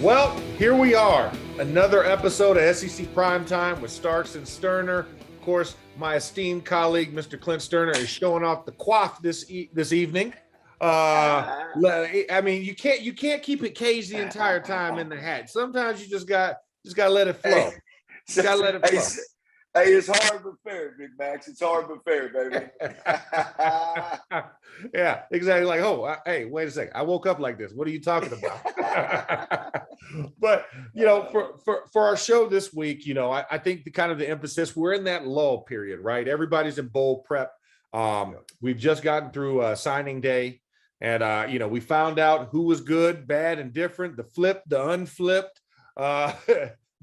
Well, here we are, another episode of SEC Primetime with Starks and Stoerner. Of course, my esteemed colleague, Mr. Clint Stoerner, is showing off the coif this evening. I mean, you can't keep it caged the entire time in the hat. Sometimes you just gotta let it flow. You gotta let it flow. Hey, it's hard but fair, Big Max. It's hard but fair, baby. Yeah, exactly. Like, hey, wait a second. I woke up like this. What are you talking about? But for our show this week, I think the emphasis, we're in that lull period, right? Everybody's in bowl prep. We've just gotten through signing day, and we found out who was good, bad, and different. The flipped, the unflipped.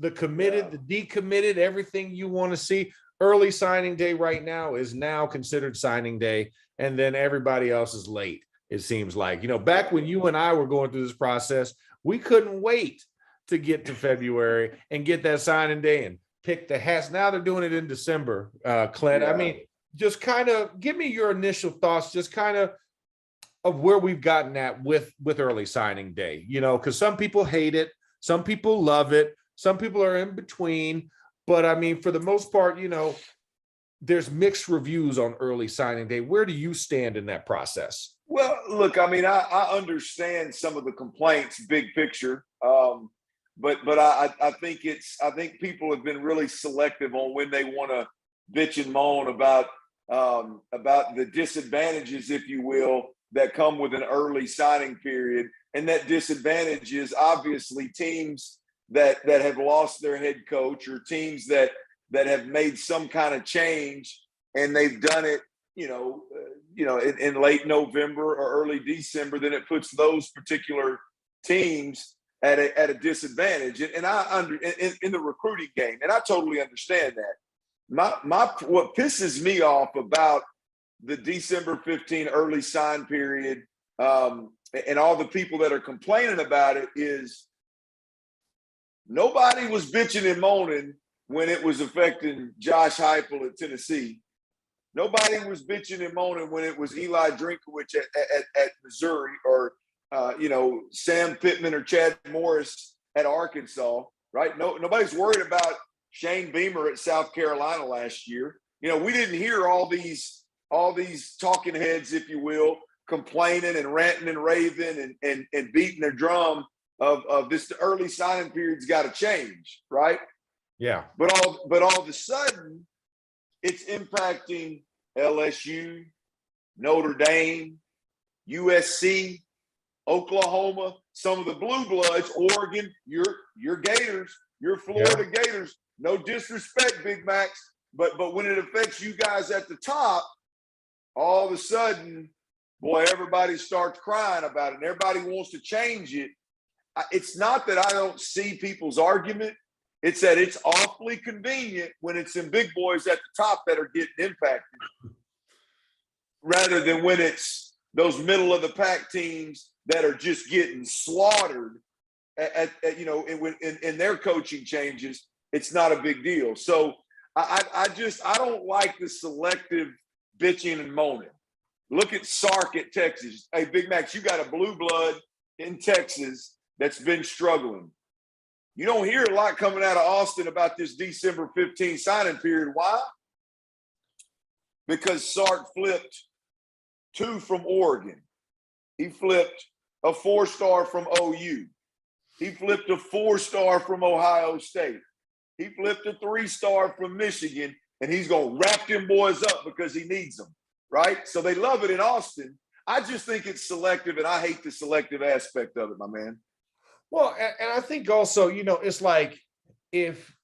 The committed, the decommitted, everything you want to see. Early signing day right now is now considered signing day, and then everybody else is late, it seems like. Back when you and I were going through this process, we couldn't wait to get to February and get that signing day and pick the hats. Now they're doing it in December, Clint. Yeah. I mean, just kind of give me your initial thoughts, just kind of where we've gotten at with early signing day, because some people hate it, some people love it. Some people are in between, but I mean, for the most part, there's mixed reviews on early signing day. Where do you stand in that process? Well, look, I mean, I understand some of the complaints, big picture, but I think people have been really selective on when they want to bitch and moan about the disadvantages, if you will, that come with an early signing period, and that disadvantage is obviously teams that have lost their head coach, or teams that have made some kind of change, and they've done it, in late November or early December. Then it puts those particular teams at a disadvantage. And in the recruiting game, and I totally understand that. What pisses me off about the December 15 early sign period, and all the people that are complaining about it, is nobody was bitching and moaning when it was affecting Josh Heupel at Tennessee. Nobody was bitching and moaning when it was Eli Drinkwitz at Missouri, or Sam Pittman or Chad Morris at Arkansas, right? Nobody's worried about Shane Beamer at South Carolina last year. We didn't hear all these talking heads, if you will, complaining and ranting and raving and beating their drum of this. The early signing period's got to change, right? Yeah. But all of a sudden, it's impacting LSU, Notre Dame, USC, Oklahoma, some of the blue bloods, Oregon, your Gators, your Florida Gators. No disrespect, Big Max, but when it affects you guys at the top, all of a sudden, boy, everybody starts crying about it, and everybody wants to change it. It's not that I don't see people's argument. It's that it's awfully convenient when it's in big boys at the top that are getting impacted, rather than when it's those middle of the pack teams that are just getting slaughtered in their coaching changes. It's not a big deal. So I don't like the selective bitching and moaning. Look at Sark at Texas. Hey, Big Max, you got a blue blood in Texas that's been struggling. You don't hear a lot coming out of Austin about this December 15 signing period. Why? Because Sark flipped 2 from Oregon. He flipped a 4-star from OU. He flipped a 4-star from Ohio State. He flipped a 3-star from Michigan, and he's going to wrap them boys up because he needs them, right? So they love it in Austin. I just think it's selective, and I hate the selective aspect of it, my man. Well, and I think also, it's like, if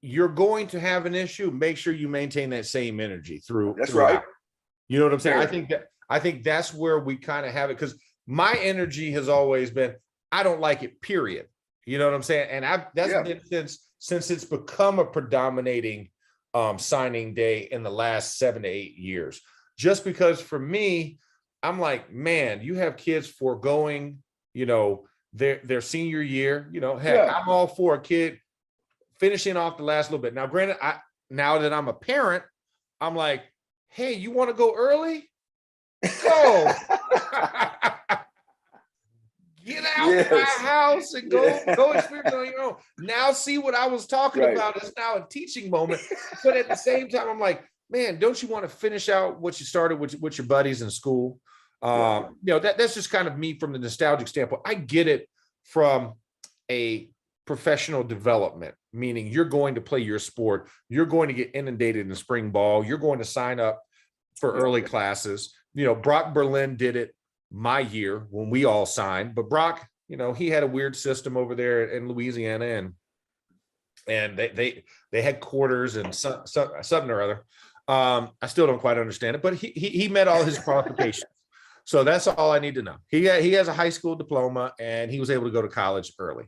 you're going to have an issue, make sure you maintain that same energy throughout. Right. You know what I'm saying? I think that's where we kind of have it, because my energy has always been, I don't like it, period. You know what I'm saying? And that's been since it's become a predominating signing day in the last 7 to 8 years. Just because for me, I'm like, man, you have kids foregoing, their senior year. Heck, I'm all for a kid finishing off the last little bit. Now, granted, now that I'm a parent, I'm like, hey, you want to go early? Go. Get out my house and go experience on your own. Now see what I was talking about is now a teaching moment. But at the same time, I'm like, man, don't you want to finish out what you started with your buddies in school? That's just kind of me from the nostalgic standpoint. I get it from a professional development, meaning you're going to play your sport. You're going to get inundated in spring ball. You're going to sign up for early classes. Brock Berlin did it my year when we all signed, but Brock, he had a weird system over there in Louisiana, and they had quarters and something or other. I still don't quite understand it, but he met all his qualifications. So that's all I need to know. He has a high school diploma and he was able to go to college early.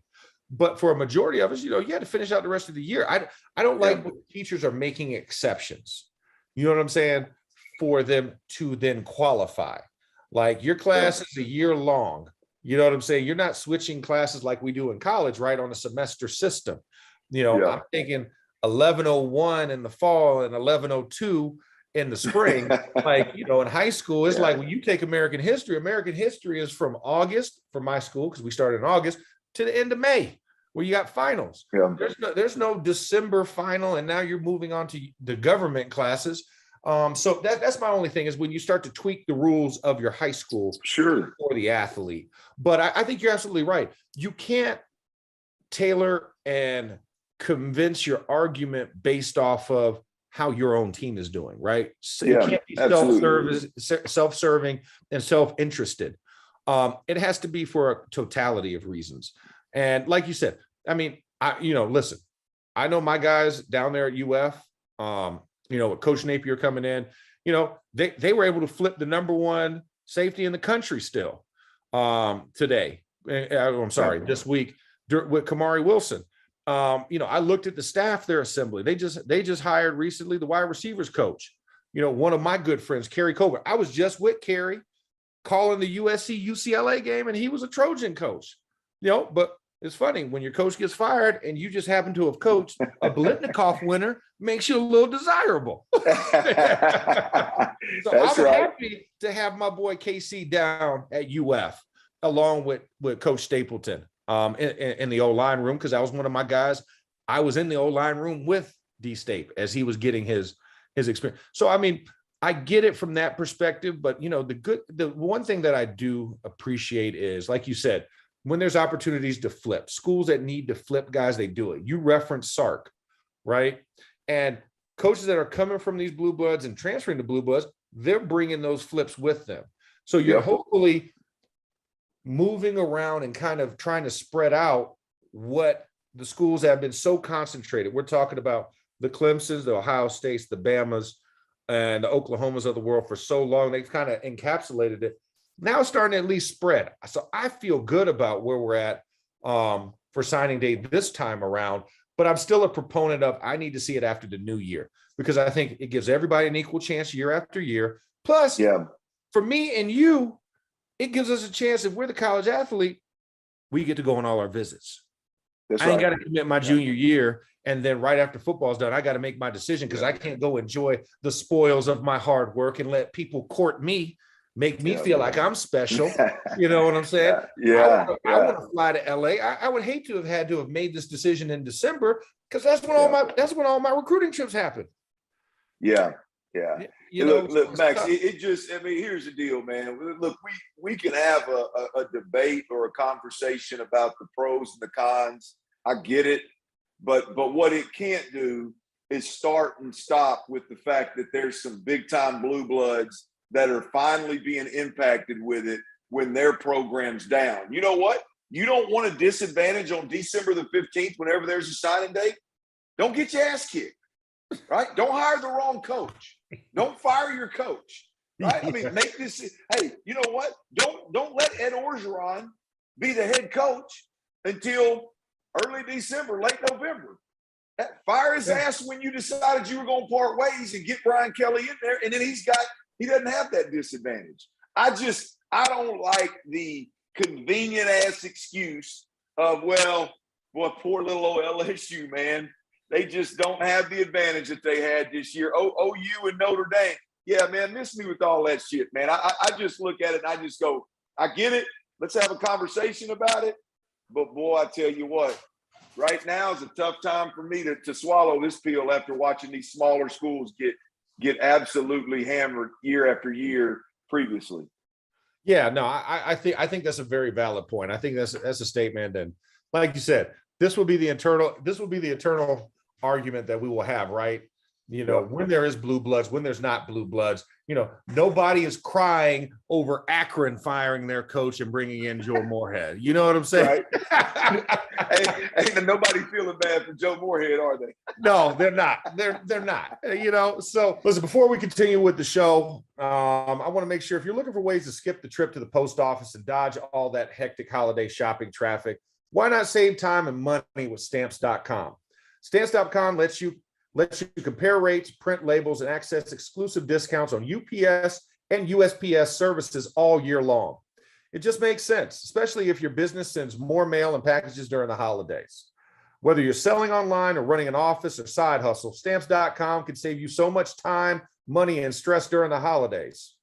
But for a majority of us, you had to finish out the rest of the year. I don't like when teachers are making exceptions. You know what I'm saying? For them to then qualify. Like your class is a year long. You know what I'm saying? You're not switching classes like we do in college, right? On a semester system. I'm thinking 1101 in the fall and 1102 in the spring. Like, in high school, it's like when you take American history is from August for my school, because we started in August, to the end of May, where you got finals. There's no December final, and now you're moving on to the government classes. So that's my only thing is when you start to tweak the rules of your high school for the athlete. But I think you're absolutely right. You can't tailor and convince your argument based off of how your own team is doing, right? So it can't be self-serving and self-interested. It has to be for a totality of reasons. And like you said, I mean, listen, I know my guys down there at UF, with Coach Napier coming in, they were able to flip the number one safety in the country still today. This week with Kamari Wilson. I looked at the staff they're assembling. They just hired recently the wide receivers coach. One of my good friends, Kerry Colbert. I was just with Kerry calling the USC UCLA game, and he was a Trojan coach. But it's funny when your coach gets fired and you just happen to have coached a Blitnikoff winner, makes you a little desirable. So I'm happy to have my boy KC down at UF along with Coach Stapleton in the O-line room, because that was one of my guys. I was in the O-line room with D Stape as he was getting his experience. So, I mean, I get it from that perspective, but the one thing that I do appreciate is, like you said, when there's opportunities to flip, schools that need to flip guys, they do it. You reference Sark, right? And coaches that are coming from these blue bloods and transferring to blue bloods, they're bringing those flips with them. So you're hopefully moving around and kind of trying to spread out what the schools have been so concentrated. We're talking about the Clemsons, the Ohio States, the Bamas, and the Oklahomas of the world for so long. They've kind of encapsulated it. Now it's starting to at least spread. So I feel good about where we're at for signing day this time around, but I'm still a proponent of I need to see it after the new year, because I think it gives everybody an equal chance year after year. Plus, for me and you, it gives us a chance. If we're the college athlete, we get to go on all our visits. I ain't got to commit my junior year, and then right after football's done, I got to make my decision, because I can't go enjoy the spoils of my hard work and let people court me, make me feel like I'm special. You know what I'm saying? I want to fly to LA. I would hate to have made this decision in December, because that's when all my recruiting trips happen. Look, Max, here's the deal, man. Look, we can have a debate or a conversation about the pros and the cons. I get it. But what it can't do is start and stop with the fact that there's some big time blue bloods that are finally being impacted with it when their program's down. You know what? You don't want a disadvantage on December the 15th whenever there's a signing date. Don't get your ass kicked, right? Don't hire the wrong coach. Don't fire your coach, right? I mean, make this. Hey, you know what? Don't let Ed Orgeron be the head coach until early December, late November. Fire his ass when you decided you were going to part ways and get Brian Kelly in there, and then he doesn't have that disadvantage. I don't like the convenient ass excuse of, well, boy, poor little old LSU, man. They just don't have the advantage that they had this year. OU and Notre Dame. Yeah, man, miss me with all that shit, man. I just look at it and I just go, I get it, Let's have a conversation about it. But boy, I tell you what, right now is a tough time for me to swallow this pill after watching these smaller schools get absolutely hammered year after year previously. Yeah, no, I think that's a very valid point. I think that's a statement, and like you said, this will be the eternal argument that we will have, right? You know, when there is blue bloods, when there's not blue bloods, you know, nobody is crying over Akron firing their coach and bringing in Joe Moorhead. You know what I'm saying? Right. ain't nobody feeling bad for Joe Moorhead, are they? No, they're not. They're not. You know. So listen, before we continue with the show, I want to make sure if you're looking for ways to skip the trip to the post office and dodge all that hectic holiday shopping traffic, why not save time and money with Stamps.com? Stamps.com lets you compare rates, print labels, and access exclusive discounts on UPS and USPS services all year long. It just makes sense, especially if your business sends more mail and packages during the holidays. Whether you're selling online or running an office or side hustle, Stamps.com can save you so much time, money, and stress during the holidays.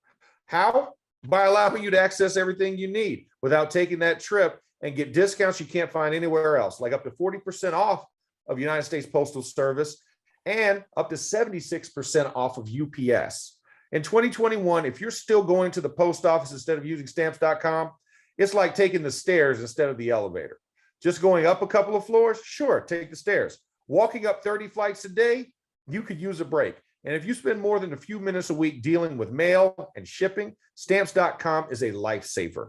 How? By allowing you to access everything you need without taking that trip and get discounts you can't find anywhere else, like up to 40% off of United States Postal Service and up to 76% off of UPS. In 2021, if you're still going to the post office instead of using Stamps.com, it's like taking the stairs instead of the elevator. Just going up a couple of floors? Sure, take the stairs. Walking up 30 flights a day? You could use a break. And if you spend more than a few minutes a week dealing with mail and shipping, Stamps.com is a lifesaver.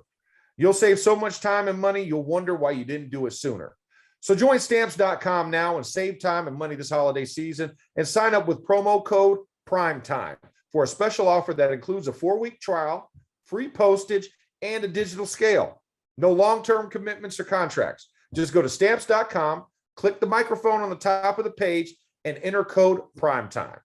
You'll save so much time and money, you'll wonder why you didn't do it sooner. So join Stamps.com now and save time and money this holiday season and sign up with promo code Primetime for a special offer that includes a 4-week trial, free postage, and a digital scale. No long-term commitments or contracts. Just go to Stamps.com, click the microphone on the top of the page, and enter code Primetime.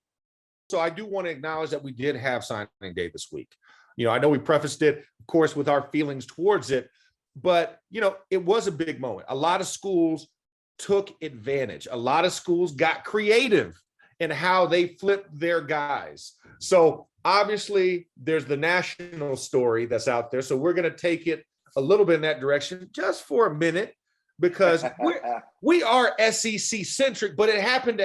So I do want to acknowledge that we did have signing day this week. You know, I know we prefaced it, of course, with our feelings towards it, but, you know, it was a big moment. A lot of schools took advantage. A lot of schools got creative in how they flipped their guys. So obviously there's the national story that's out there. So we're going to take it a little bit in that direction just for a minute because we are SEC centric, but it happened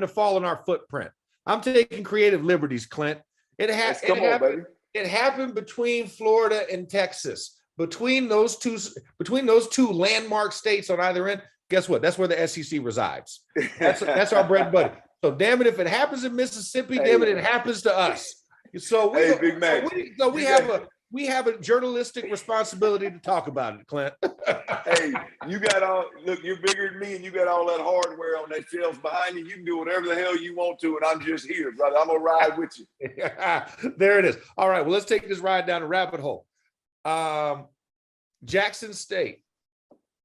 to fall in our footprint. I'm taking creative liberties, Clint. It happened between Florida and Texas. Between those two landmark states on either end, guess what? That's where the SEC resides. That's our bread and butter. So damn it, if it happens in Mississippi, damn it happens to us. So we have a journalistic responsibility to talk about it, Clint. Hey, you're bigger than me and you got all that hardware on that shelf behind you. You can do whatever the hell you want to, and I'm just here, brother. I'm gonna ride with you. There it is. All right, well, let's take this ride down a rabbit hole. Jackson State,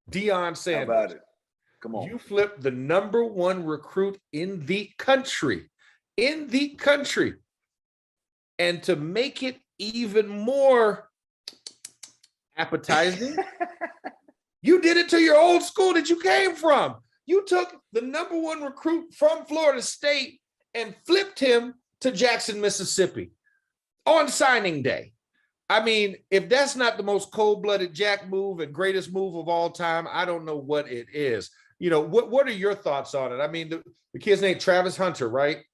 Deion Sanders. How about it? Come on. You flipped the #1 recruit in the country. And to make it even more appetizing, you did it to your old school that you came from. You took the #1 recruit from Florida State and flipped him to Jackson, Mississippi on signing day. I mean, if that's not the most cold-blooded Jack move and greatest move of all time, I don't know what it is. You know, what are your thoughts on it? I mean, the kid's name Travis Hunter, right?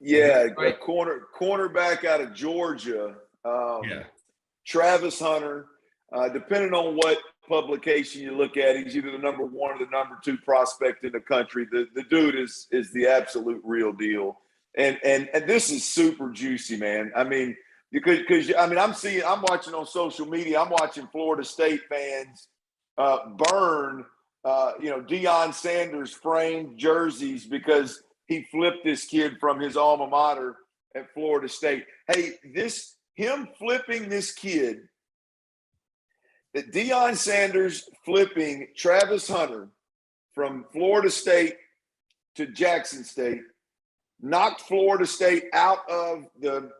Yeah, right. A cornerback out of Georgia. Travis Hunter, depending on what publication you look at, he's either the #1 or the #2 prospect in the country. The dude is the absolute real deal. And this is super juicy, man. I mean, because I'm watching on social media, I'm watching Florida State fans burn Deion Sanders framed jerseys because he flipped this kid from his alma mater at Florida State. Hey, him flipping this kid, that Deion Sanders flipping Travis Hunter from Florida State to Jackson State knocked Florida State out of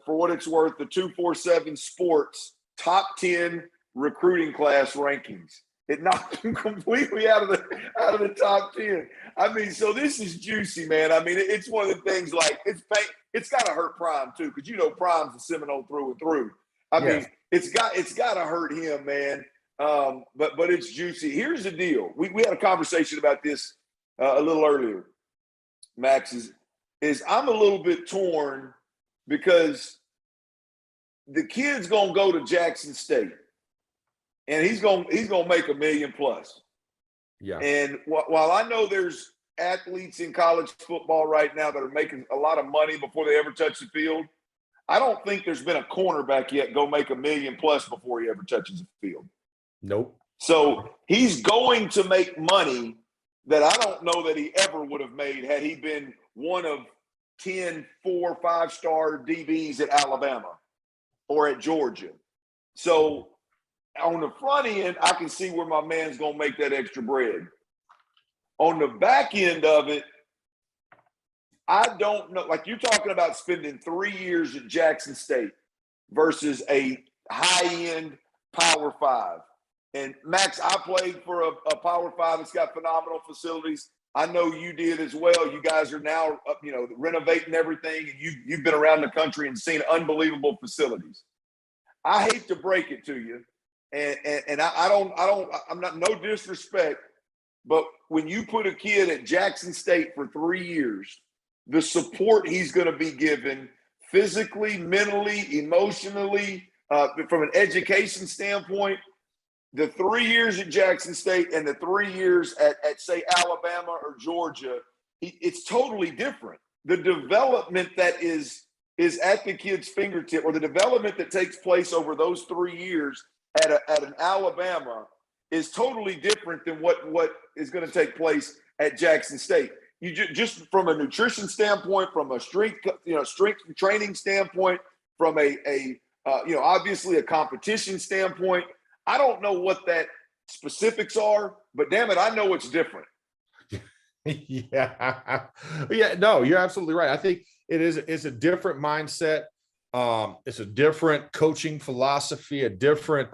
for what it's worth, the 247 Sports top 10 recruiting class rankings. It knocked him completely out of the top 10. I mean, so this is juicy, man. I mean, it's one of the things like it's got to hurt Prime too, because Prime's a Seminole through and through. I mean, it's got to hurt him, man. But it's juicy. Here's the deal. We had a conversation about this a little earlier. Max is I'm a little bit torn because the kid's gonna go to Jackson State, and he's gonna make $1 million plus. Yeah. And while I know there's athletes in college football right now that are making a lot of money before they ever touch the field, I don't think there's been a cornerback yet go make $1 million plus before he ever touches the field. Nope. So he's going to make money that I don't know that he ever would have made had he been one of 10 4 or 5-star DBs at Alabama or at Georgia. So on the front end, I can see where my man's going to make that extra bread. On the back end of it, I don't know. Like, you're talking about spending 3 years at Jackson State versus a high-end Power 5. And Max, I played for a Power 5 that's got phenomenal facilities. I know you did as well. You guys are now, renovating everything, and you've been around the country and seen unbelievable facilities. I hate to break it to you, and I'm not, no disrespect, but when you put a kid at Jackson State for 3 years, the support he's going to be given physically, mentally, emotionally, from an education standpoint, the 3 years at Jackson State and the 3 years at say, Alabama or Georgia, it's totally different. The development that is at the kid's fingertip, or the development that takes place over those 3 years at an Alabama, is totally different than what is going to take place at Jackson State. You just from a nutrition standpoint, from a strength training standpoint, from obviously a competition standpoint. I don't know what that specifics are, but damn it, I know it's different. Yeah. No, you're absolutely right. I think it's a different mindset. It's a different coaching philosophy, a different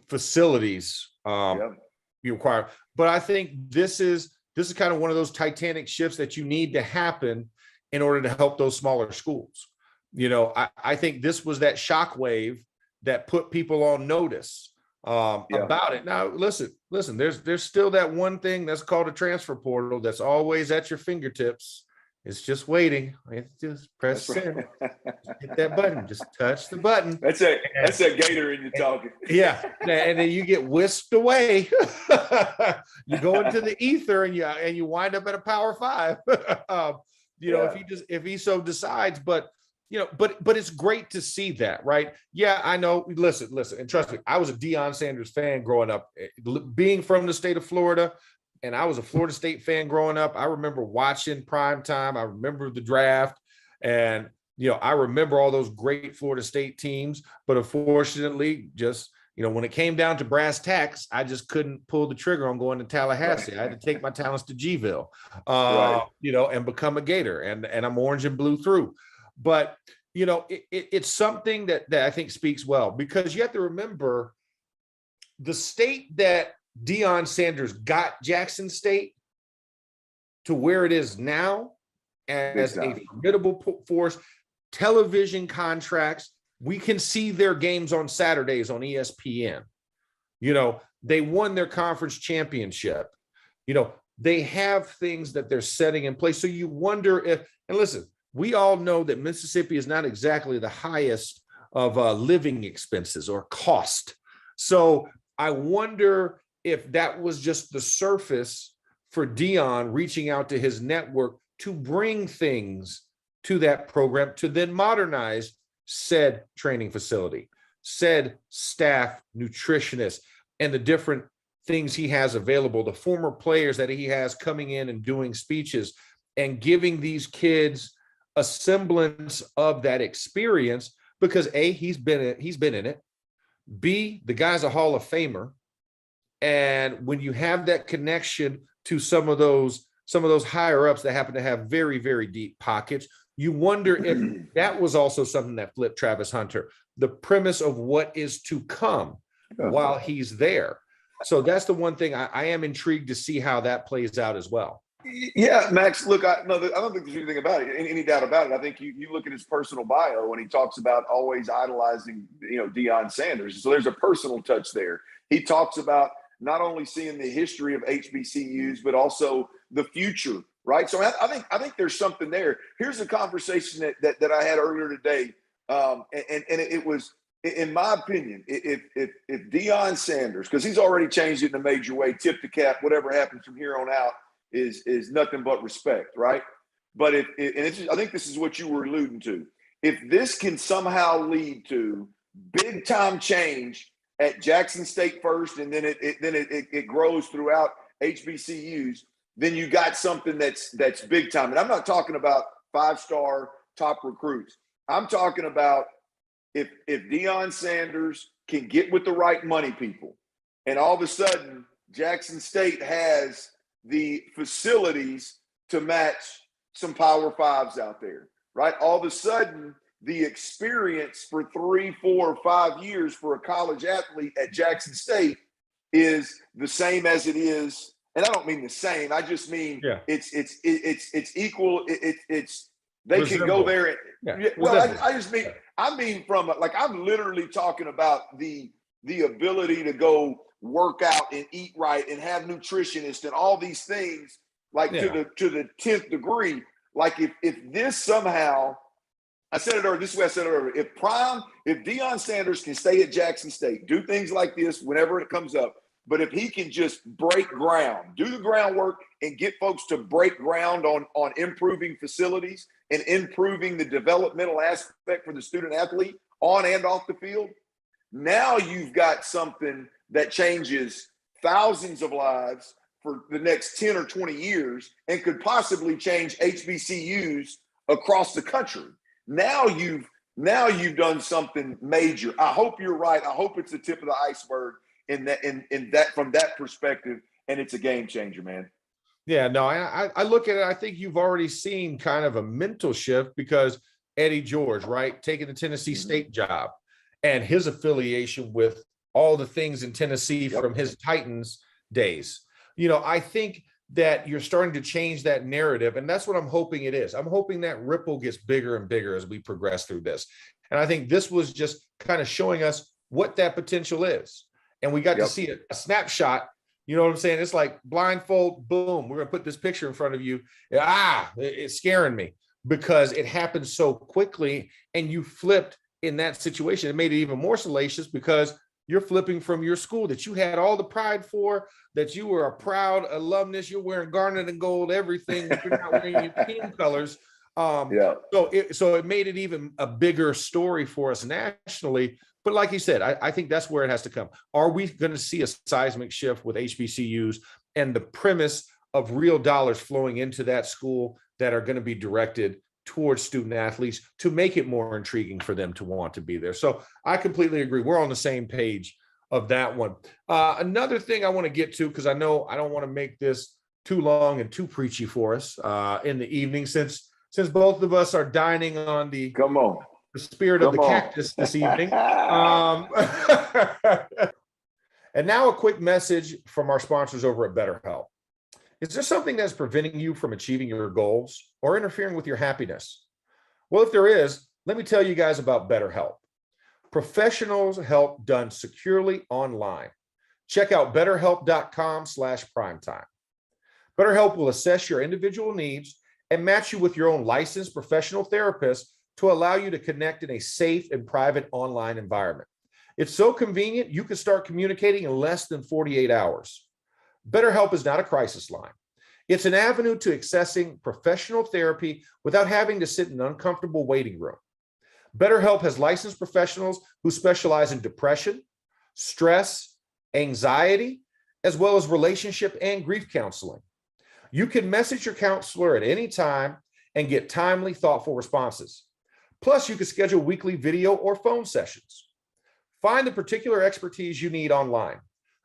facilities you require. But I think this is kind of one of those titanic shifts that you need to happen in order to help those smaller schools. I think this was that shockwave that put people on notice about it. Now, listen, there's still that one thing that's called a transfer portal that's always at your fingertips. It's just waiting. It's just press send. Hit that button. Just touch the button. That's a gator in your talking. Yeah. And then you get whisked away. You go into the ether and you wind up at a Power 5. If he so decides, but it's great to see that, right? Yeah, I know. Listen, and trust me, I was a Deion Sanders fan growing up, being from the state of Florida, and I was a Florida State fan growing up. I remember watching Primetime. I remember the draft, and I remember all those great Florida State teams. But unfortunately, just when it came down to brass tacks, I just couldn't pull the trigger on going to Tallahassee. I had to take my talents to Gville, and become a Gator, and I'm orange and blue through. But, it's something that I think speaks well, because you have to remember the state that Deion Sanders got Jackson State to where it is now as a formidable force, television contracts. We can see their games on Saturdays on ESPN. They won their conference championship. They have things that they're setting in place. So you wonder and listen, we all know that Mississippi is not exactly the highest of living expenses or cost. So I wonder if that was just the surface for Deion reaching out to his network to bring things to that program to then modernize said training facility, said staff, nutritionists, and the different things he has available, the former players that he has coming in and doing speeches and giving these kids a semblance of that experience, because A, he's been in it. B, the guy's a Hall of Famer. And when you have that connection to some of those higher ups that happen to have very, very deep pockets, you wonder if that was also something that flipped Travis Hunter, the premise of what is to come while he's there. So that's the one thing I am intrigued to see how that plays out as well. Yeah, Max. Look, I don't think there's anything about it, any doubt about it. I think you look at his personal bio, and he talks about always idolizing, Deion Sanders. So there's a personal touch there. He talks about not only seeing the history of HBCUs, but also the future, right? So I think there's something there. Here's a conversation that I had earlier today, and it was, in my opinion, if Deion Sanders, because he's already changed it in a major way, tip the cap, whatever happens from here on out is nothing but respect, right? But I think this is what you were alluding to. If this can somehow lead to big time change at Jackson State first, and then it grows throughout HBCUs, then you got something that's big time. And I'm not talking about 5-star top recruits. I'm talking about if Deion Sanders can get with the right money people, and all of a sudden Jackson State has the facilities to match some Power Fives out there, right? All of a sudden, the experience for 3, 4, or 5 years for a college athlete at Jackson State is the same as it is. And I don't mean the same. I just mean it's equal. It's they can go there. Well, I mean from I'm literally talking about the ability to go work out and eat right and have nutritionists and all these things to the 10th degree. Like if this somehow, I said it earlier, this is what I said it earlier, if Deion Sanders can stay at Jackson State, do things like this whenever it comes up, but if he can just break ground, do the groundwork and get folks to break ground on improving facilities and improving the developmental aspect for the student athlete on and off the field, now you've got something that changes thousands of lives for the next 10 or 20 years and could possibly change HBCUs across the country. Now you've done something major. I hope you're right. I hope it's the tip of the iceberg in that from that perspective, and it's a game changer, man. Yeah, no, I look at it. I think you've already seen kind of a mental shift because Eddie George, right, taking the Tennessee State job and his affiliation with all the things in Tennessee from his Titans days. I think that you're starting to change that narrative, and that's what I'm hoping it is. I'm hoping that ripple gets bigger and bigger as we progress through this. And I think this was just kind of showing us what that potential is. And we got to see a snapshot. You know what I'm saying? It's like blindfold, boom, we're going to put this picture in front of you. It's scaring me because it happened so quickly and you flipped in that situation. It made it even more salacious because you're flipping from your school that you had all the pride for, that you were a proud alumnus. You're wearing garnet and gold, everything. You're not wearing your team colors. So it made it even a bigger story for us nationally. But like you said, I think that's where it has to come. Are we going to see a seismic shift with HBCUs and the premise of real dollars flowing into that school that are going to be directed towards student athletes to make it more intriguing for them to want to be there? So I completely agree. We're on the same page of that one. Another thing I want to get to, because I know I don't want to make this too long and too preachy for us in the evening, since both of us are dining on the spirit of the cactus this evening. And now a quick message from our sponsors over at BetterHelp. Is there something that's preventing you from achieving your goals or interfering with your happiness? Well, if there is, let me tell you guys about BetterHelp. Professional help done securely online. Check out betterhelp.com/primetime. BetterHelp will assess your individual needs and match you with your own licensed professional therapist to allow you to connect in a safe and private online environment. It's so convenient, you can start communicating in less than 48 hours. BetterHelp is not a crisis line. It's an avenue to accessing professional therapy without having to sit in an uncomfortable waiting room. BetterHelp has licensed professionals who specialize in depression, stress, anxiety, as well as relationship and grief counseling. You can message your counselor at any time and get timely, thoughtful responses. Plus, you can schedule weekly video or phone sessions. Find the particular expertise you need online.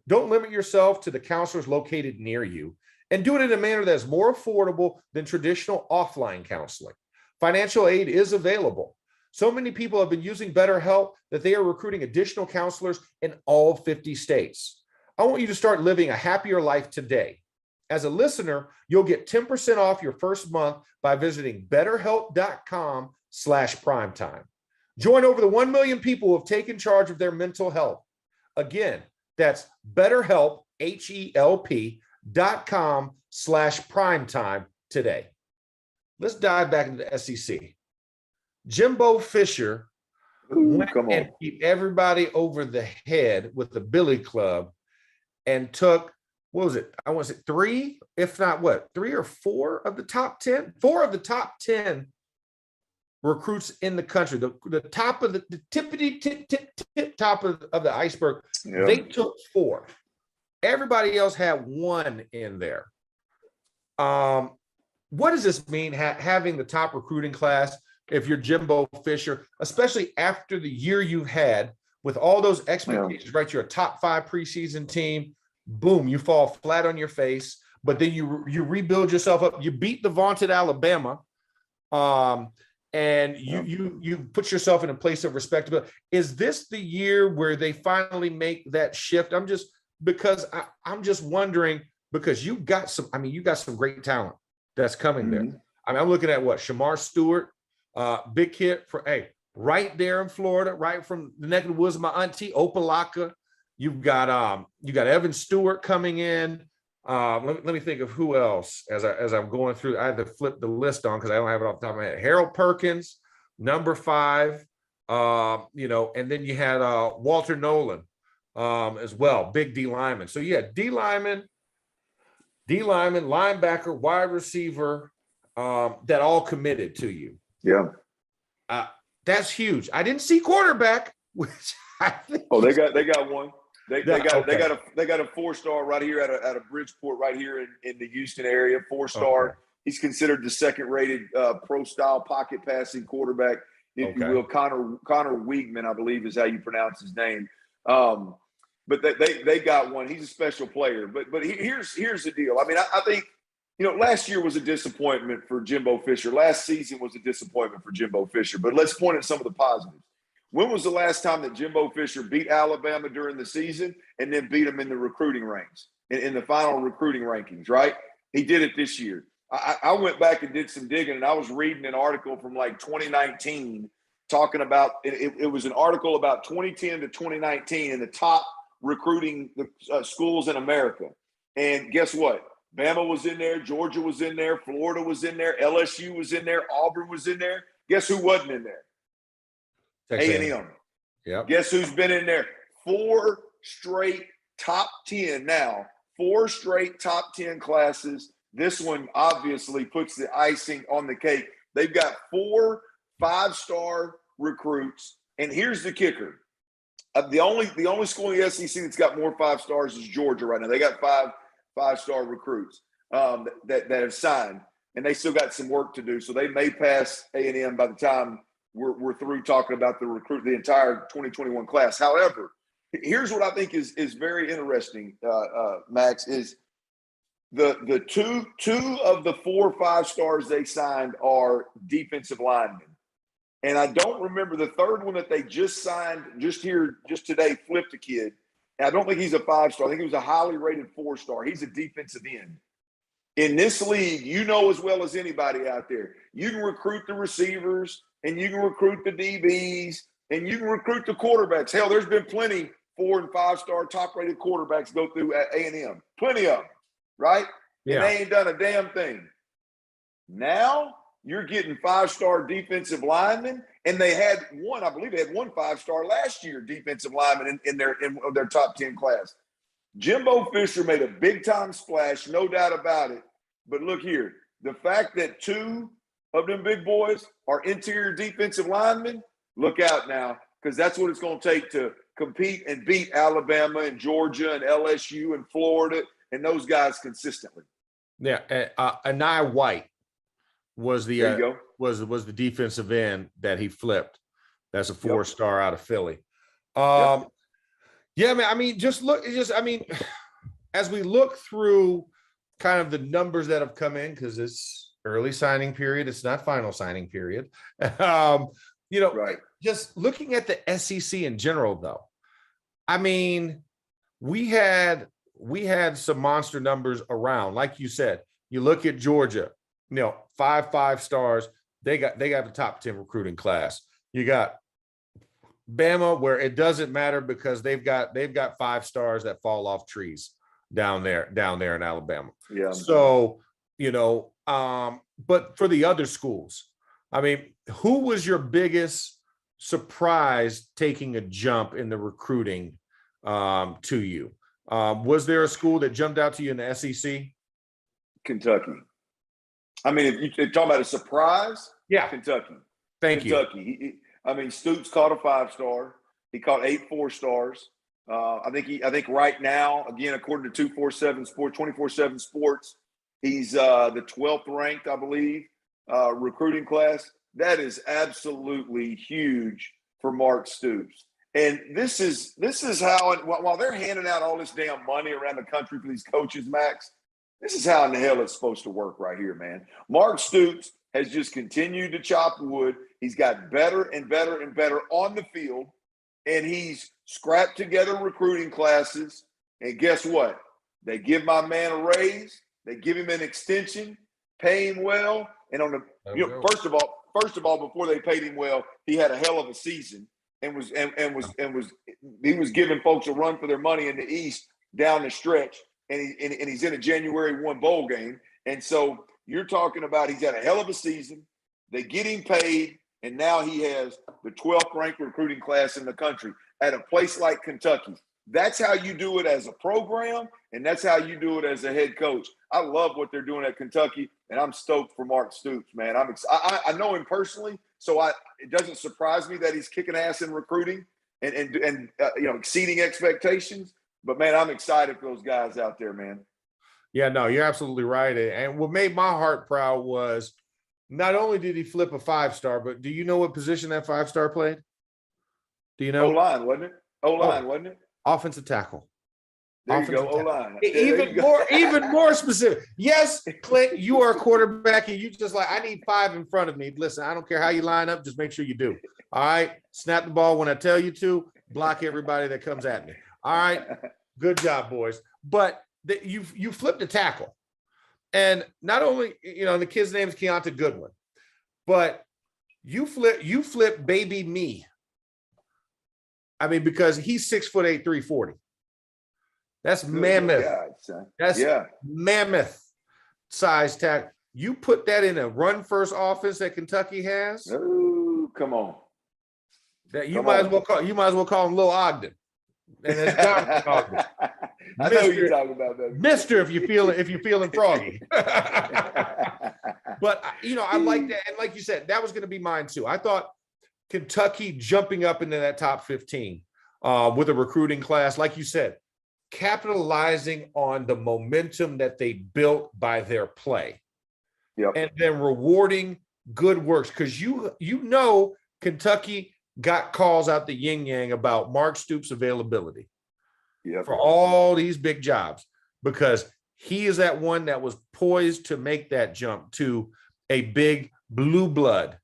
Don't limit yourself to the counselors located near you, and do it in a manner that is more affordable than traditional offline counseling. Financial aid is available. So many people have been using BetterHelp that they are recruiting additional counselors in all 50 states. I want you to start living a happier life today. As a listener, you'll get 10% off your first month by visiting betterhelp.com/primetime. Join over the 1 million people who have taken charge of their mental health. Again, that's BetterHelp, HELP.com/primetime today. Let's dive back into the SEC. Jimbo Fisher went and beat everybody over the head with the Billy Club and took, what was it? I want to say 3, if not what, 3 or 4 of the top 10? 4 of the top 10 recruits in the country, the top of the tippity tip top of the iceberg. Yeah. They took 4. Everybody else had 1 in there. What does this mean, having the top recruiting class, if you're Jimbo Fisher, especially after the year you've had with all those expectations, right? You're a top 5 preseason team. Boom, you fall flat on your face, but then you rebuild yourself up. You beat the vaunted Alabama, and you put yourself in a place of respectability. Is this the year where they finally make that shift? I'm just wondering, because you got some great talent that's coming there. I mean, I'm looking at Shamar Stewart, big kid right there in Florida, right from the neck of the woods of my auntie Opalaka. You've got Evan Stewart coming in. Let me think of who else as I'm going through. I had to flip the list on because I don't have it off the top of my head. Harold Perkins, number 5. And then you had Walter Nolan as well, big D lineman. So you had D lineman, linebacker, wide receiver, that all committed to you. Yeah. That's huge. I didn't see quarterback, which I think. Oh, they got one. They got a 4-star right here at a Bridgeport right here in the Houston area. 4-star. Okay. He's considered the second-rated pro-style pocket passing quarterback, if you will. Connor Wiegman, I believe, is how you pronounce his name. But they got one. He's a special player. But here's the deal. I mean, I think, last year was a disappointment for Jimbo Fisher. Last season was a disappointment for Jimbo Fisher. But let's point at some of the positives. When was the last time that Jimbo Fisher beat Alabama during the season and then beat them in the recruiting ranks, in the final recruiting rankings, right? He did it this year. I went back and did some digging, and I was reading an article from 2019 talking about it was an article about 2010 to 2019 in the top recruiting schools in America. And guess what? Bama was in there, Georgia was in there, Florida was in there, LSU was in there, Auburn was in there. Guess who wasn't in there? A&M. Yep. Guess who's been in there? 4 straight top 10 now. 4 straight top 10 classes. This one obviously puts the icing on the cake. They've got 4 5-star recruits. And here's the kicker. The only school in the SEC that's got more 5 stars is Georgia right now. They got 5-star recruits that have signed. And they still got some work to do. So they may pass A&M by the time we're through talking about the entire 2021 class. However, here's what I think is very interesting, Max, is the two of the 4 5-stars they signed are defensive linemen. And I don't remember the third one that they just signed just today, flipped a kid. And I don't think he's a 5-star. I think he was a highly rated 4-star. He's a defensive end. In this league, as well as anybody out there, you can recruit the receivers, and you can recruit the DBs, and you can recruit the quarterbacks. Hell, there's been plenty 4- and 5-star top-rated quarterbacks go through at A&M. Plenty of them, right? Yeah. And they ain't done a damn thing. Now you're getting 5-star defensive linemen, and they had one 5-star last year defensive lineman in their top 10 class. Jimbo Fisher made a big-time splash, no doubt about it. But look here, the fact that 2 of them big boys are interior defensive linemen, look out now, because that's what it's going to take to compete and beat Alabama and Georgia and LSU and Florida and those guys consistently. Yeah, Anaya White was the was the defensive end that he flipped. That's a 4-star out of Philly. Yeah, man. I mean, as we look through kind of the numbers that have come in, because it's early signing period, it's not final signing period. Right. Just looking at the SEC in general, though. I mean, we had we had some monster numbers around. Like you said, you look at Georgia, 5 stars. They got the top 10 recruiting class. You got Bama, where it doesn't matter because they've got 5 stars that fall off trees down there in Alabama. Yeah. So, but for the other schools, I mean, who was your biggest surprise taking a jump in the recruiting to you? Was there a school that jumped out to you in the SEC? Kentucky. I mean, if you're talking about a surprise, yeah, Kentucky. Thank you. Kentucky. Stoops caught a 5-star. He caught 8 4-stars. I think right now, again, according to 24/7 Sports, he's the 12th ranked, I believe, recruiting class. That is absolutely huge for Mark Stoops. And this is how, while they're handing out all this damn money around the country for these coaches, Max, this is how in the hell it's supposed to work right here, man. Mark Stoops has just continued to chop wood. He's got better and better and better on the field, and he's scrapped together recruiting classes. And guess what? They give my man a raise. They give him an extension, pay him well. And first of all, before they paid him well, he had a hell of a season and was giving folks a run for their money in the East down the stretch. And he's in a January 1 bowl game. And so you're talking about he's had a hell of a season. They get him paid, and now he has the 12th ranked recruiting class in the country at a place like Kentucky. That's how you do it as a program, and that's how you do it as a head coach. I love what they're doing at Kentucky, and I'm stoked for Mark Stoops, man. I know him personally, so it doesn't surprise me that he's kicking ass in recruiting and exceeding expectations. But, man, I'm excited for those guys out there, man. Yeah, no, you're absolutely right. And what made my heart proud was not only did he flip a 5-star, but do you know what position that 5-star played? Do you know? O-line, wasn't it? O-line, wasn't it? Offensive tackle. There you go, O-line. Even more specific. Yes, Clint, you are a quarterback, and you just like, I need 5 in front of me. Listen, I don't care how you line up, just make sure you do. All right, snap the ball when I tell you to, block everybody that comes at me. All right, good job, boys. But you flipped a tackle, and not only the kid's name is Keonta Goodwin, but you flip baby me. I mean, because he's 6'8", 340. That's mammoth. God, that's mammoth size tackle. You put that in a run first offense that Kentucky has. Oh, come on. That you might as well call him Lil Ogden. And it's Jonathan Ogden. I know you're talking about that. Mister, if you're feeling froggy. But I like that. And like you said, that was going to be mine too. I thought Kentucky jumping up into that top 15 with a recruiting class, like you said, capitalizing on the momentum that they built by their play. Yep. And then rewarding good works. Because Kentucky got calls out the yin yang about Mark Stoops' availability for all these big jobs, because he is that one that was poised to make that jump to a big blue blood.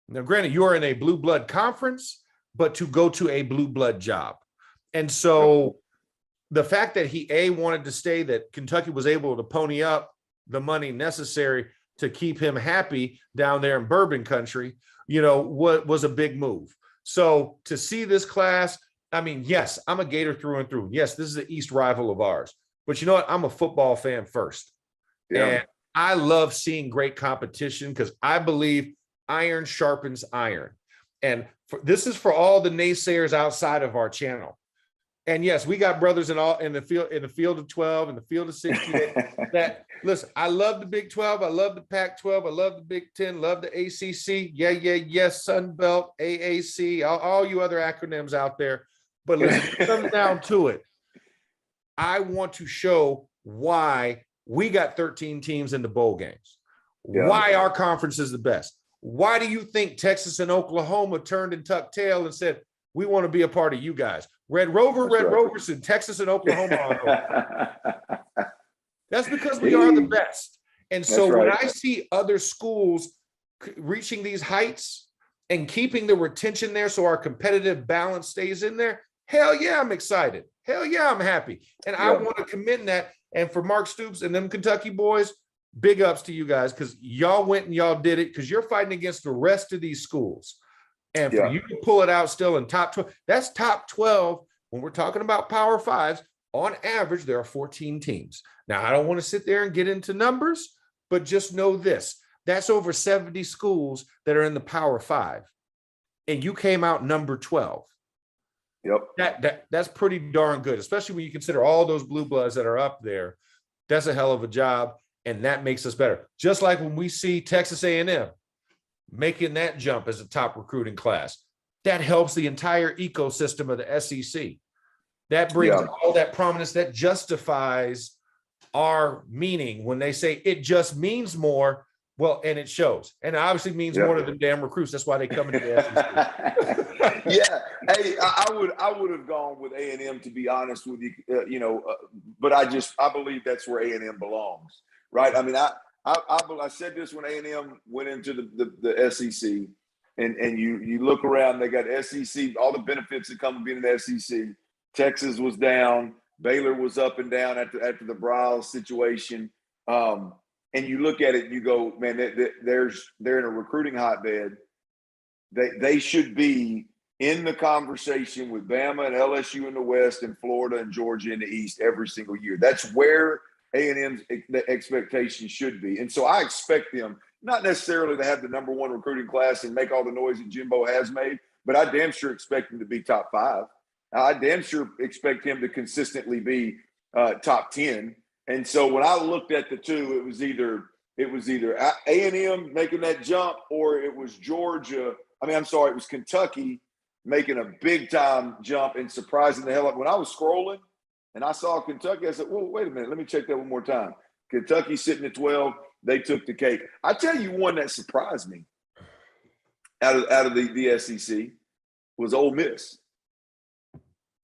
Now, granted, you are in a blue blood conference, but to go to a blue blood job. And so the fact that he wanted to stay, that Kentucky was able to pony up the money necessary to keep him happy down there in Bourbon country, what was a big move. So to see this class, I mean, yes, I'm a Gator through and through. Yes, this is an East rival of ours. But you know what? I'm a football fan first. Yeah. And I love seeing great competition because I believe iron sharpens iron. And this is for all the naysayers outside of our channel. And yes, we got brothers in the field of 12, in the field of 16. That listen, I love the Big 12, I love the Pac-12, I love the Big 10, love the ACC. Yes, Sun Belt, AAC, all you other acronyms out there. But listen, it comes down to it. I want to show why we got 13 teams in the bowl games. Yeah. Why our conference is the best. Why do you think Texas and Oklahoma turned and tucked tail and said, we want to be a part of you guys? Red Rovers in Texas and Oklahoma. That's because we are the best. And so when I see other schools reaching these heights and keeping the retention there so our competitive balance stays in there, hell yeah, I'm excited. Hell yeah, I'm happy. And I Yeah. want to commend that. And for Mark Stoops and them Kentucky boys, big ups to you guys, because y'all went and y'all did it, because you're fighting against the rest of these schools. And for Yeah. you to pull it out still in top 12, that's top 12. When we're talking about Power Fives, on average, there are 14 teams. Now, I don't want to sit there and get into numbers, but just know this. That's over 70 schools that are in the Power Five. And you came out number 12. Yep. That's pretty darn good, especially when you consider all those blue bloods that are up there. That's a hell of a job, and that makes us better. Just like when we see Texas A&M making that jump as a top recruiting class, that helps the entire ecosystem of the SEC. That brings all that prominence, that justifies our meaning when they say it just means more. Well, and it shows, and it obviously means more to them damn recruits. That's why they come into the SEC. Yeah, hey, I would have gone with A&M, to be honest with you, but I believe that's where A&M belongs, right? I mean, I said this when A&M went into the SEC, and you look around, they got SEC, all the benefits that come with being in the SEC. Texas was down, Baylor was up and down after the Bryles situation. And you look at it and you go, man, they're in a recruiting hotbed. They should be in the conversation with Bama and LSU in the West and Florida and Georgia in the East every single year. That's where A&M's expectations should be. And so I expect them not necessarily to have the number one recruiting class and make all the noise that Jimbo has made, but I damn sure expect him to be top 5. I damn sure expect him to consistently be top 10. And so when I looked at the two, it was either A&M making that jump, or it was Georgia. It was Kentucky making a big time jump and surprising the hell out. When I was scrolling and I saw Kentucky, I said, "Well, wait a minute, let me check that one more time." Kentucky sitting at 12, they took the cake. I tell you, one that surprised me out of the SEC was Ole Miss.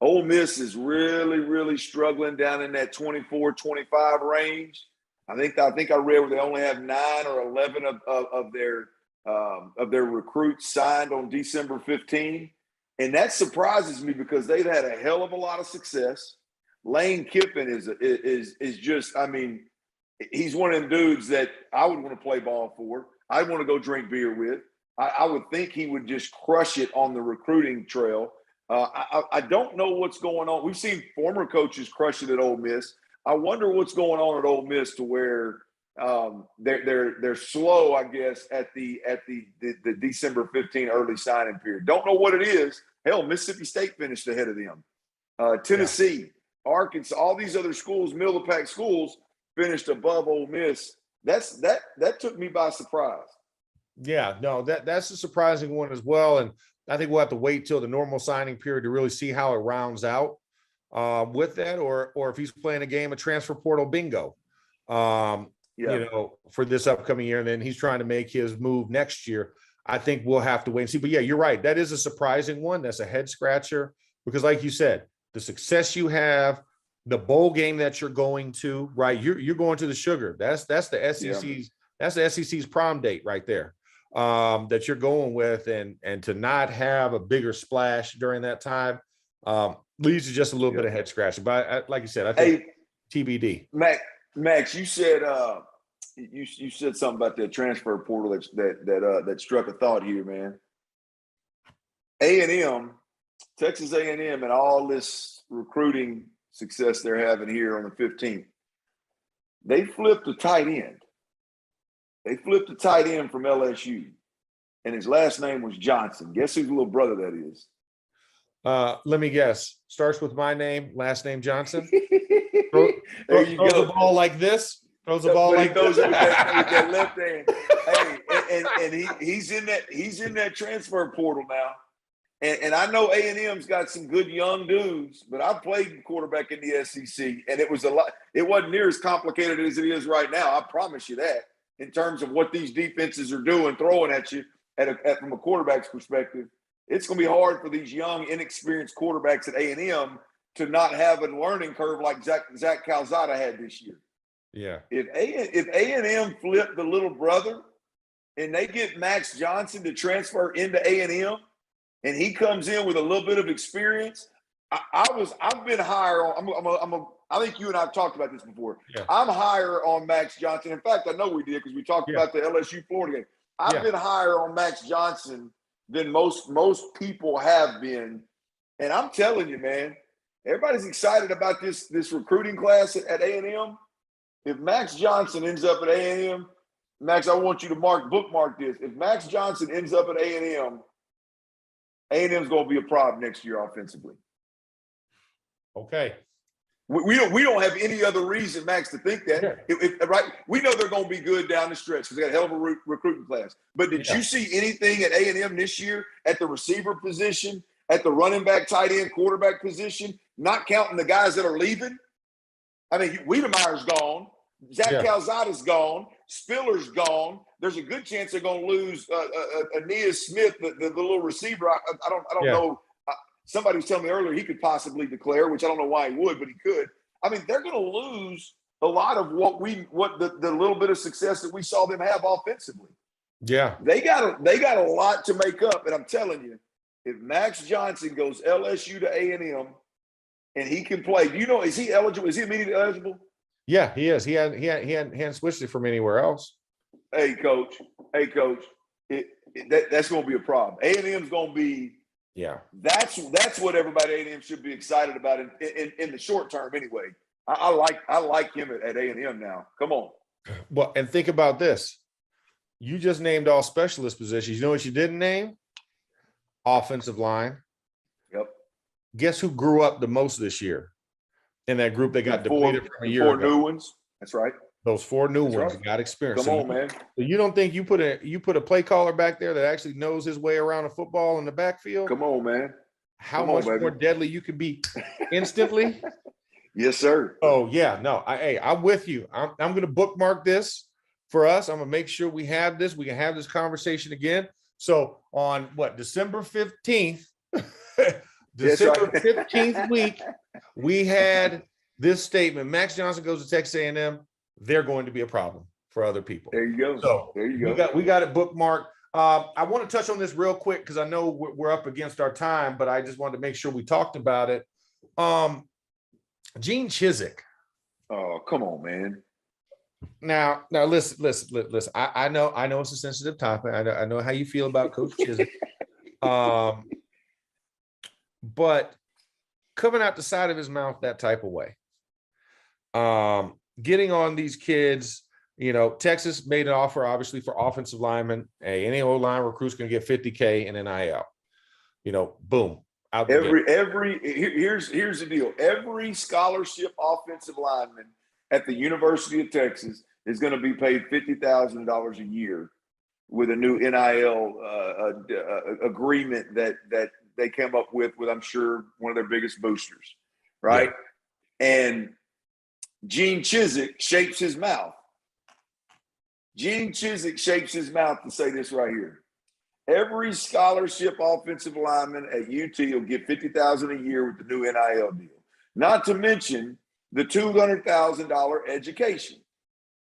Ole Miss is really, really struggling down in that 24, 25 range. I think I read where they only have 9 or 11 of their recruits signed on December 15. And that surprises me because they've had a hell of a lot of success. Lane Kiffin is just, he's one of them dudes that I would want to play ball for. I'd want to go drink beer with. I would think he would just crush it on the recruiting trail. I don't know what's going on. We've seen former coaches crush it at Ole Miss. I wonder what's going on at Ole Miss to where they're slow, I guess, at the December 15 early signing period. Don't know what it is. Hell, Mississippi State finished ahead of them. Tennessee, Arkansas, all these other schools, middle of the pack schools, finished above Ole Miss. That took me by surprise. Yeah, no, that's a surprising one as well. And I think we'll have to wait till the normal signing period to really see how it rounds out with that, or if he's playing a game of transfer portal bingo, for this upcoming year. And then he's trying to make his move next year. I think we'll have to wait and see. But yeah, you're right. That is a surprising one. That's a head scratcher because, like you said, the success you have, the bowl game that you're going to, right? You're going to the Sugar. That's the SEC's that's the SEC's prom date right there. That you're going with, and to not have a bigger splash during that time leads to just a little bit of head scratching. But like you said, I think TBD. Max, you said you said something about the transfer portal that struck a thought here, man. A&M, Texas A&M, and all this recruiting success they're having here on the 15th, they flipped a tight end. They flipped a tight end from LSU, and his last name was Johnson. Guess whose little brother that is? Let me guess. Starts with my name, last name Johnson. There you throws go. The ball like this. Throws the ball like those this. with that left hand. Hey, and he's in that transfer portal now. And I know A&M's got some good young dudes, but I played quarterback in the SEC, and it was a lot. It wasn't near as complicated as it is right now. I promise you that. In terms of what these defenses are doing, throwing at you from a quarterback's perspective, it's going to be hard for these young, inexperienced quarterbacks at A&M to not have a learning curve like Zach Calzada had this year. Yeah. If A&M flip the little brother and they get Max Johnson to transfer into A&M and he comes in with a little bit of experience, I've been higher on. I think you and I have talked about this before. Yeah. I'm higher on Max Johnson. In fact, I know we did because we talked about the LSU Florida game. I've been higher on Max Johnson than most people have been, and I'm telling you, man, everybody's excited about this recruiting class at A&M. If Max Johnson ends up at A&M, Max, I want you to bookmark this. If Max Johnson ends up at A&M, A&M's going to be a problem next year offensively. Okay. We don't have any other reason, Max, to think that. Yeah. Right? We know they're going to be good down the stretch because they got a hell of a recruiting class. But did you see anything at A&M this year at the receiver position, at the running back, tight end, quarterback position, not counting the guys that are leaving? I mean, Wiedemeyer's gone. Zach Calzada's gone. Spiller's gone. There's a good chance they're going to lose Aeneas Smith, the little receiver. I don't know. Somebody was telling me earlier he could possibly declare, which I don't know why he would, but he could. I mean, they're going to lose a lot of what the little bit of success that we saw them have offensively. Yeah, they got a lot to make up, and I'm telling you, if Max Johnson goes LSU to A&M and he can play, do you know, is he eligible? Is he immediately eligible? Yeah, he is. He hadn't switched it from anywhere else. Hey, coach, that's going to be a problem. A&M's going to be. Yeah, that's what everybody at A&M should be excited about in the short term. Anyway, I like him at A&M now. Come on. Well, and think about this. You just named all specialist positions. You know what you didn't name? Offensive line. Yep. Guess who grew up the most this year in that group that got depleted from a year ago? 4 new ones. That's right. Those 4 new ones got experience. Come on, man. So you don't think you put a play caller back there that actually knows his way around a football in the backfield? Come on, man. How much more deadly you can be instantly? Yes, sir. Oh yeah, no. I'm with you. I'm going to bookmark this for us. I'm going to make sure we have this. We can have this conversation again. So on December 15th, December 15th week, we had this statement: Max Johnson goes to Texas A&M. They're going to be a problem for other people. There you go. So there you go. We got it bookmarked. I want to touch on this real quick because I know we're up against our time, but I just wanted to make sure we talked about it. Gene Chizik. Oh, come on, man. Now listen. I know it's a sensitive topic. I know how you feel about Coach Chizik. But coming out the side of his mouth that type of way. Getting on these kids, Texas made an offer, obviously, for offensive linemen. Hey, any old line recruit's going to get $50K in NIL. Boom. Out here's the deal. Every scholarship offensive lineman at the University of Texas is going to be paid $50,000 a year with a new NIL agreement that they came up with, I'm sure, one of their biggest boosters, right? Yeah. And Gene Chizik shapes his mouth. Gene Chizik shapes his mouth to say this right here. Every scholarship offensive lineman at UT will get $50,000 a year with the new NIL deal. Not to mention the $200,000 education.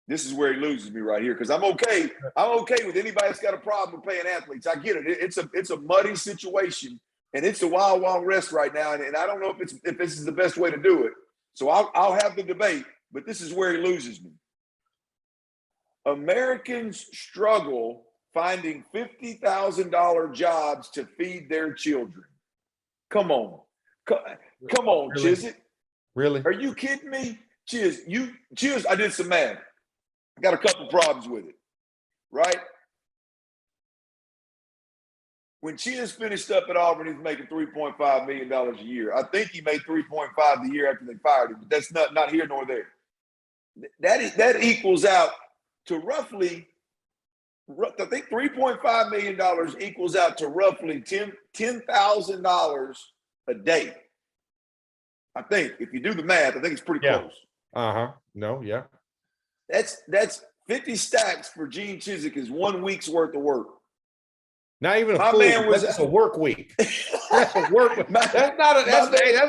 This is where he loses me right here because I'm okay with anybody that's got a problem with paying athletes. I get it. It's a muddy situation and it's a wild, wild west right now. And I don't know if this is the best way to do it. So I'll have the debate, but this is where he loses me. Americans struggle finding $50,000 jobs to feed their children. Come on. Come on, really? Chizik. Really? Are you kidding me? Chiz, I did some math. I got a couple problems with it, right? When Chiz finished up at Auburn, he was making $3.5 million a year. I think he made $3.5 the year after they fired him, but that's not here nor there. That equals out to roughly, I think $3.5 million equals out to roughly $10,000 a day. I think if you do the math, I think it's pretty close. No, yeah. That's 50 stacks for Gene Chizik is 1 week's worth of work. Not even a full week. That's a work week. That's a work week. That's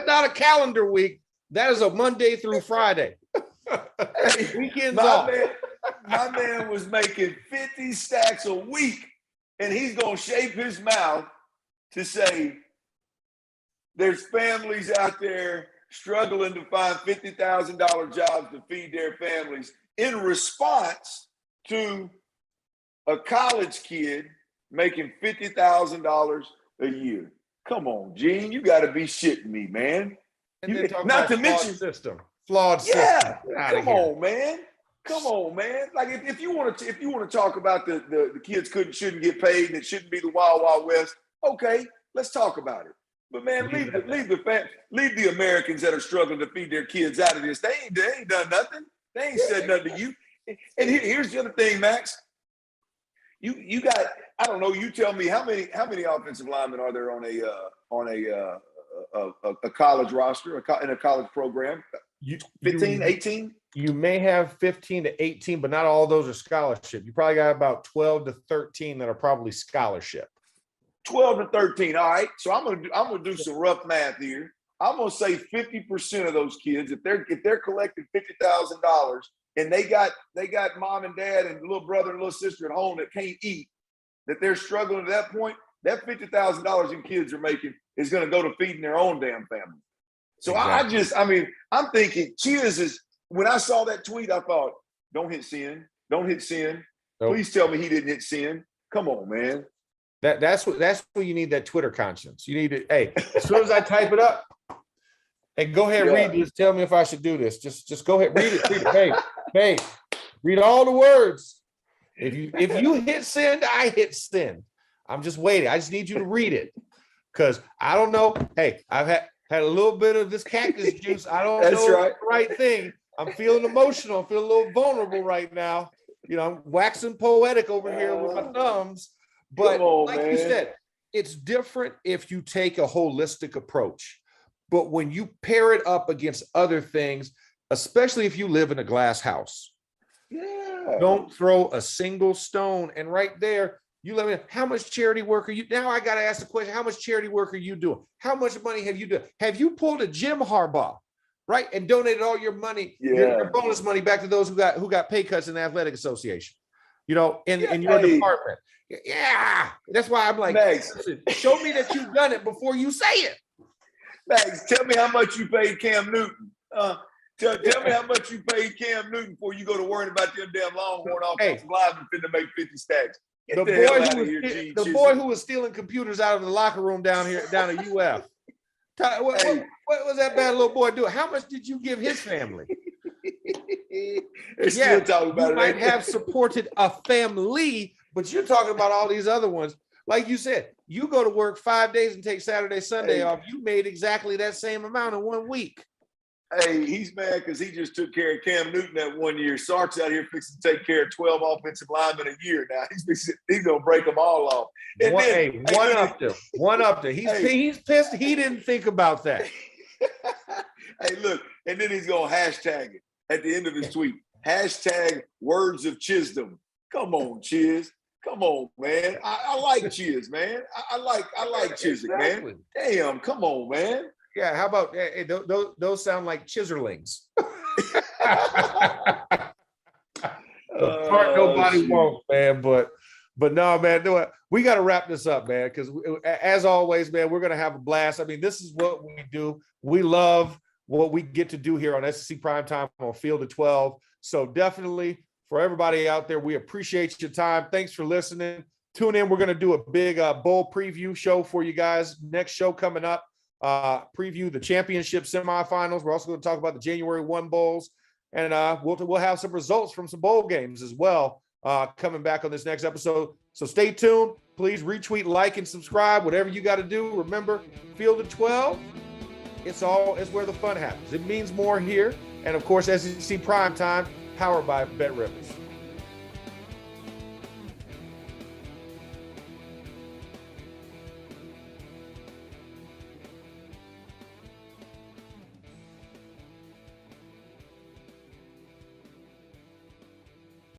not a calendar week. That is a Monday through Friday. Weekends off. My man was making 50 stacks a week, and he's going to shape his mouth to say, there's families out there struggling to find $50,000 jobs to feed their families in response to a college kid making $50,000 a year. Come on, Gene, you got to be shitting me, man. And then not to mention flawed system. Yeah, come on, man. Come on, man. Like if you want to talk about the kids shouldn't get paid and it shouldn't be the Wild Wild West, okay, let's talk about it. But man, leave the Americans that are struggling to feed their kids out of this. They ain't done nothing. They ain't said nothing to you. And here's the other thing, Max. You got, I don't know. You tell me how many offensive linemen are there on a college roster, in a college program? 15, 18? You may have 15 to 18, but not all those are scholarship. You probably got about 12 to 13 that are probably scholarship. 12 to 13. All right. So I'm gonna do some rough math here. I'm gonna say 50% of those kids, if they're collecting $50,000 and they got mom and dad and little brother and little sister at home that can't eat, that they're struggling at that point, that $50,000 in kids are making is gonna go to feeding their own damn family. So exactly. I'm thinking Cheers is, when I saw that tweet, I thought, don't hit send. Don't hit send. Nope. Please tell me he didn't hit send. Come on, man. That's what you need, that Twitter conscience. You need to, hey, as soon as I type it up, hey, go ahead, read this. Tell me if I should do this. Just go ahead, read it. Hey, read all the words. If you hit send, I hit send. I'm just waiting. I just need you to read it. Because I don't know. Hey, I've had a little bit of this cactus juice. I don't know the right thing. I'm feeling emotional. I'm feeling a little vulnerable right now. You know, I'm waxing poetic over here with my thumbs. But like you said, it's different if you take a holistic approach. But when you pair it up against other things, especially if you live in a glass house, don't throw a single stone. And right there, you let me know, how much charity work are you? Now I got to ask the question, how much charity work are you doing? How much money have you done? Have you pulled a Jim Harbaugh, right? And donated all your money, your bonus money back to those who got pay cuts in the athletic association, you know, in your department. Yeah, that's why I'm like, Max, show me that you've done it before you say it. Max, tell me how much you paid Cam Newton. Tell me how much you paid Cam Newton before you go to worrying about them damn Longhorn offensive linemen finna make 50 stacks. The boy who was stealing computers out of the locker room down at UF. What was that bad little boy doing? How much did you give his family? Still talking about you might have supported a family, but you're talking about all these other ones. Like you said, you go to work 5 days and take Saturday, Sunday off. You made exactly that same amount in 1 week. Hey, he's mad because he just took care of Cam Newton that 1 year. Sark's out here fixing to take care of 12 offensive linemen a year now. He's going to break them all off. One up there. He's pissed. He didn't think about that. Hey, look, and then he's going to hashtag it at the end of his tweet. Hashtag words of Chisholm. Come on, Chiz. Come on, man. I like Chiz, man. I like Chisholm, man. Damn, come on, man. Yeah, how about those sound like chiselings? Part nobody wants, man. But no, man. We got to wrap this up, man. Because as always, man, we're gonna have a blast. I mean, this is what we do. We love what we get to do here on SEC Primetime on Field of 12. So definitely, for everybody out there, we appreciate your time. Thanks for listening. Tune in. We're gonna do a big bowl preview show for you guys. Next show coming up. Preview the championship semifinals. We're also going to talk about the January 1 bowls, and we'll have some results from some bowl games as well coming back on this next episode. So stay tuned. Please retweet, like, and subscribe. Whatever you got to do. Remember, Field of 12. It's where the fun happens. It means more here, and of course, SEC Primetime, powered by Bet Rivers.